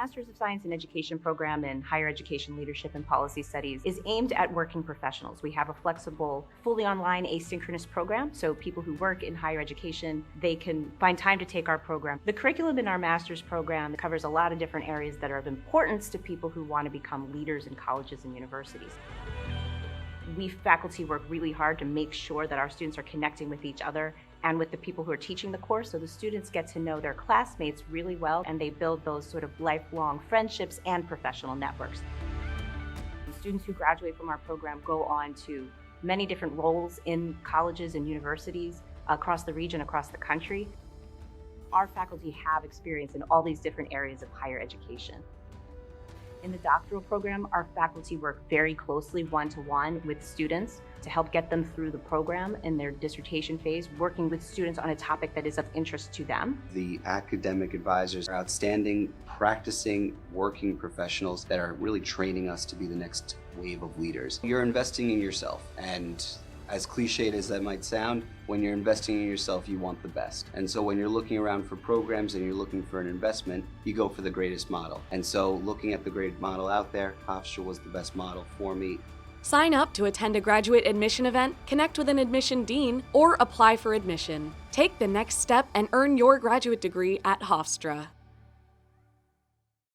Master's of Science in Education program in Higher Education Leadership and Policy Studies is aimed at working professionals. We have a flexible, fully online asynchronous program, so people who work in higher education, they can find time to take our program. The curriculum in our master's program covers a lot of different areas that are of importance to people who want to become leaders in colleges and universities. We faculty work really hard to make sure that our students are connecting with each other and with the people who are teaching the course, so the students get to know their classmates really well and they build those sort of lifelong friendships and professional networks. The students who graduate from our program go on to many different roles in colleges and universities across the region, across the country. Our faculty have experience in all these different areas of higher education. In the doctoral program, our faculty work very closely one-to-one with students to help get them through the program in their dissertation phase, working with students on a topic that is of interest to them. The academic advisors are outstanding, practicing, working professionals that are really training us to be the next wave of leaders. You're investing in yourself, and as cliched as that might sound, when you're investing in yourself, you want the best. And so when you're looking around for programs and you're looking for an investment, you go for the greatest model. And so looking at the great model out there, Hofstra was the best model for me. Sign up to attend a graduate admission event, connect with an admission dean, or apply for admission. Take the next step and earn your graduate degree at Hofstra.